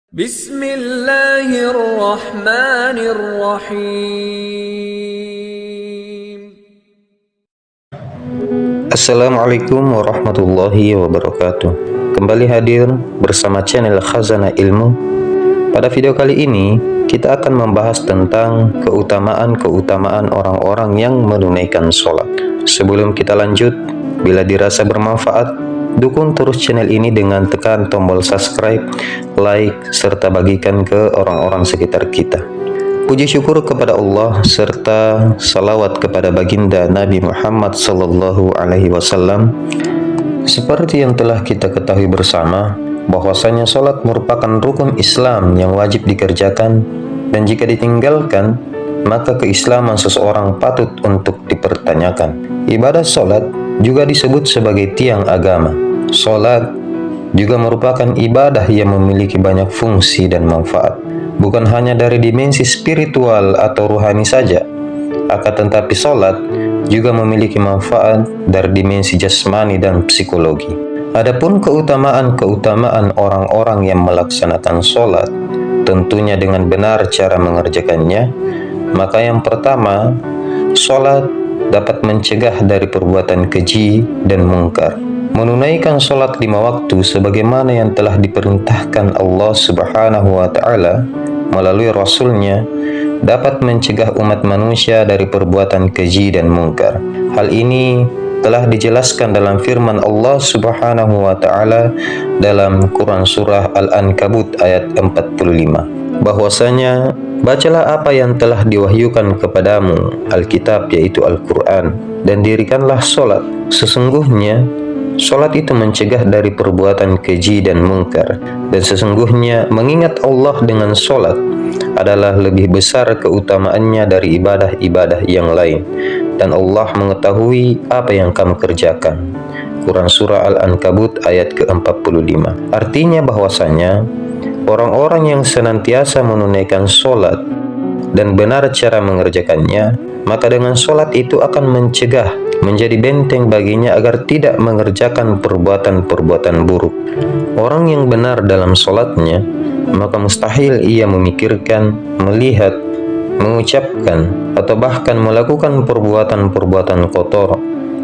Bismillahirrahmanirrahim. Assalamualaikum warahmatullahi wabarakatuh. Kembali hadir bersama channel Khazanah Ilmu. Pada video kali ini kita akan membahas tentang keutamaan orang-orang yang menunaikan sholat. Sebelum kita lanjut, bila dirasa bermanfaat, dukung terus channel ini dengan tekan tombol subscribe, like, serta bagikan ke orang-orang sekitar kita. Puji syukur kepada Allah serta salawat kepada baginda Nabi Muhammad sallallahu alaihi wasallam. Seperti yang telah kita ketahui bersama, bahwasanya salat merupakan rukun Islam yang wajib dikerjakan, dan jika ditinggalkan, maka keislaman seseorang patut untuk dipertanyakan. Ibadah salat juga disebut sebagai tiang agama. Salat juga merupakan ibadah yang memiliki banyak fungsi dan manfaat, bukan hanya dari dimensi spiritual atau rohani saja, akan tetapi salat juga memiliki manfaat dari dimensi jasmani dan psikologi. Adapun keutamaan orang-orang yang melaksanakan salat, tentunya dengan benar cara mengerjakannya, maka yang pertama, salat dapat mencegah dari perbuatan keji dan mungkar. Menunaikan salat 5 waktu sebagaimana yang telah diperintahkan Allah Subhanahu wa taala melalui Rasul-Nya dapat mencegah umat manusia dari perbuatan keji dan mungkar. Hal ini telah dijelaskan dalam firman Allah Subhanahu wa taala dalam Quran surah Al-Ankabut ayat 45, bahwasanya bacalah apa yang telah diwahyukan kepadamu, Alkitab yaitu Al-Quran, dan dirikanlah salat. Sesungguhnya salat itu mencegah dari perbuatan keji dan mungkar, dan sesungguhnya mengingat Allah dengan salat adalah lebih besar keutamaannya dari ibadah-ibadah yang lain, dan Allah mengetahui apa yang kamu kerjakan. Quran surah Al-Ankabut ayat ke-45. Artinya bahwasanya orang-orang yang senantiasa menunaikan salat dan benar cara mengerjakannya, maka dengan salat itu akan mencegah, menjadi benteng baginya agar tidak mengerjakan perbuatan-perbuatan buruk. Orang yang benar dalam salatnya, maka mustahil ia memikirkan, melihat, mengucapkan, atau bahkan melakukan perbuatan-perbuatan kotor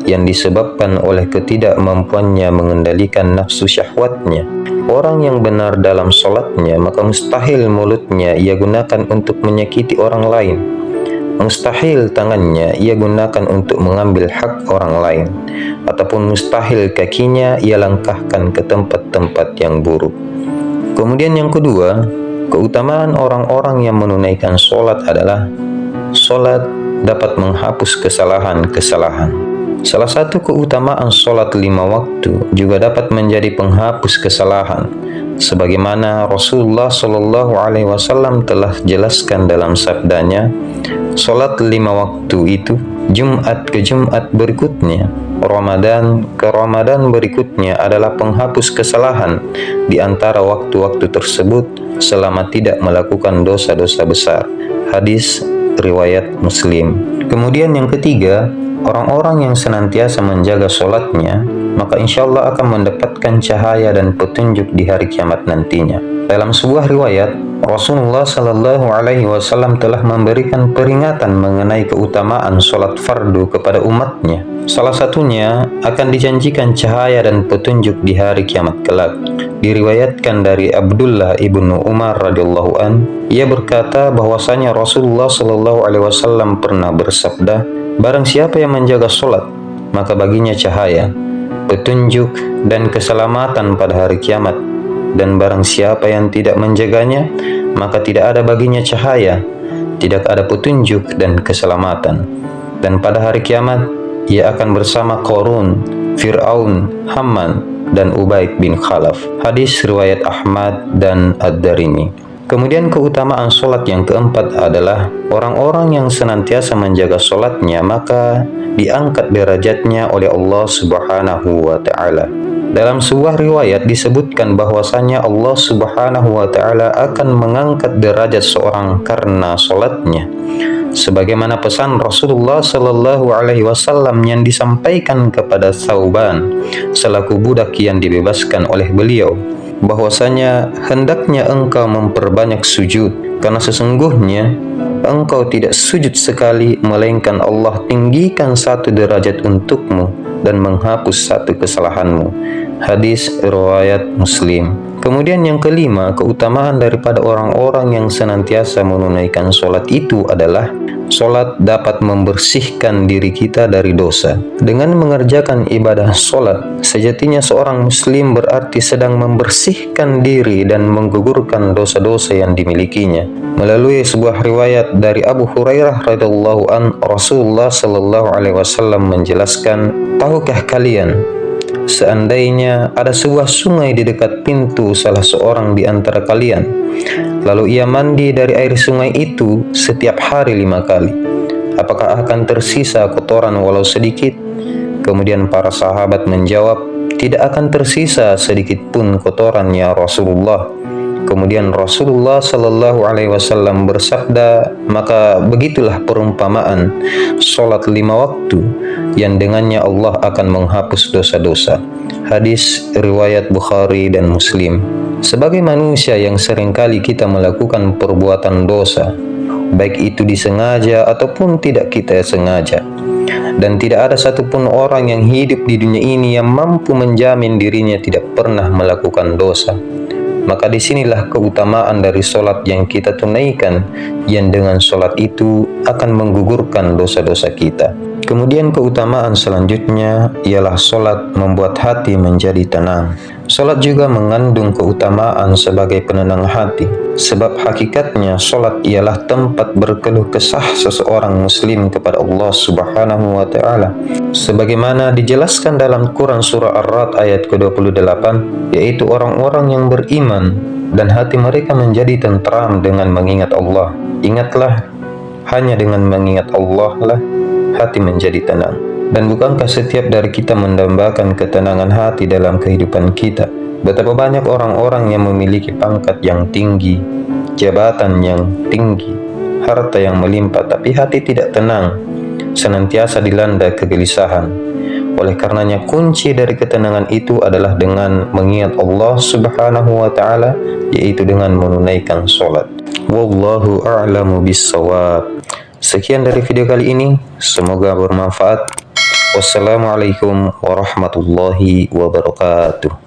yang disebabkan oleh ketidakmampuannya mengendalikan nafsu syahwatnya. Orang yang benar dalam salatnya, maka mustahil mulutnya ia gunakan untuk menyakiti orang lain. Mustahil tangannya ia gunakan untuk mengambil hak orang lain, ataupun mustahil kakinya ia langkahkan ke tempat-tempat yang buruk. Kemudian yang kedua, keutamaan orang-orang yang menunaikan salat adalah salat dapat menghapus kesalahan-kesalahan. Salah satu keutamaan salat 5 waktu juga dapat menjadi penghapus kesalahan, sebagaimana Rasulullah Shallallahu Alaihi Wasallam telah jelaskan dalam sabdanya, salat 5 waktu itu Jumat ke Jumat berikutnya, Ramadan ke Ramadan berikutnya adalah penghapus kesalahan di antara waktu-waktu tersebut selama tidak melakukan dosa-dosa besar. Hadis riwayat Muslim. Kemudian yang ketiga, orang-orang yang senantiasa menjaga salatnya, maka insya Allah akan mendapatkan cahaya dan petunjuk di hari kiamat nantinya. Dalam sebuah riwayat, Rasulullah Sallallahu Alaihi Wasallam telah memberikan peringatan mengenai keutamaan salat fardu kepada umatnya. Salah satunya akan dijanjikan cahaya dan petunjuk di hari kiamat kelak. Diriwayatkan dari Abdullah ibnu Umar radhiyallahu an, ia berkata bahwasanya Rasulullah Sallallahu Alaihi Wasallam pernah bersabda, barang siapa yang menjaga salat, maka baginya cahaya, petunjuk, dan keselamatan pada hari kiamat. Dan barang siapa yang tidak menjaganya, maka tidak ada baginya cahaya, tidak ada petunjuk dan keselamatan. Dan pada hari kiamat, ia akan bersama Qarun, Fir'aun, Haman, dan Ubaid bin Khalaf. Hadis riwayat Ahmad dan Ad-Darimi. Kemudian keutamaan salat yang keempat adalah orang-orang yang senantiasa menjaga salatnya, maka diangkat derajatnya oleh Allah Subhanahu wa taala. Dalam sebuah riwayat disebutkan bahwasanya Allah Subhanahu wa taala akan mengangkat derajat seorang karena salatnya, sebagaimana pesan Rasulullah Sallallahu Alaihi Wasallam yang disampaikan kepada Thauban selaku budak yang dibebaskan oleh beliau. bahwasanya hendaknya engkau memperbanyak sujud, karena sesungguhnya engkau tidak sujud sekali, melainkan Allah tinggikan satu derajat untukmu dan menghapus satu kesalahanmu. Hadis riwayat Muslim. Kemudian yang kelima, keutamaan daripada orang-orang yang senantiasa menunaikan sholat itu adalah sholat dapat membersihkan diri kita dari dosa. Dengan mengerjakan ibadah sholat, sejatinya seorang muslim berarti sedang membersihkan diri dan menggugurkan dosa-dosa yang dimilikinya. Melalui sebuah riwayat dari Abu Hurairah radhiyallahu an, Rasulullah sallallahu alaihi wasallam menjelaskan, tahukah kalian, seandainya ada sebuah sungai di dekat pintu salah seorang di antara kalian, lalu ia mandi dari air sungai itu setiap hari 5 kali, apakah akan tersisa kotoran walau sedikit? Kemudian para sahabat menjawab, tidak akan tersisa sedikit pun kotoran ya Rasulullah. Kemudian Rasulullah Sallallahu Alaihi Wasallam bersabda, maka begitulah perumpamaan sholat 5 waktu yang dengannya Allah akan menghapus dosa-dosa. Hadis riwayat Bukhari dan Muslim. Sebagai manusia yang seringkali kita melakukan perbuatan dosa, baik itu disengaja ataupun tidak kita sengaja, dan tidak ada satupun orang yang hidup di dunia ini yang mampu menjamin dirinya tidak pernah melakukan dosa. Maka disinilah keutamaan dari sholat yang kita tunaikan, yang dengan sholat itu akan menggugurkan dosa-dosa kita. Kemudian keutamaan selanjutnya ialah sholat membuat hati menjadi tenang. Sholat juga mengandung keutamaan sebagai penenang hati, sebab hakikatnya sholat ialah tempat berkeluh kesah seseorang muslim kepada Allah Subhanahu wa Ta'ala, sebagaimana dijelaskan dalam Quran surah Ar-Ra'd ayat ke-28, yaitu orang-orang yang beriman dan hati mereka menjadi tentram dengan mengingat Allah. Ingatlah, hanya dengan mengingat Allah lah hati menjadi tenang. Dan bukankah setiap dari kita mendambakan ketenangan hati dalam kehidupan kita? Betapa banyak orang-orang yang memiliki pangkat yang tinggi, jabatan yang tinggi, harta yang melimpah, tapi hati tidak tenang, senantiasa dilanda kegelisahan. Oleh karenanya kunci dari ketenangan itu adalah dengan mengingat Allah Subhanahu wa Ta'ala, yaitu dengan menunaikan sholat. Wallahu a'lamu bissawab. Sekian dari video kali ini, semoga bermanfaat. Wassalamualaikum warahmatullahi wabarakatuh.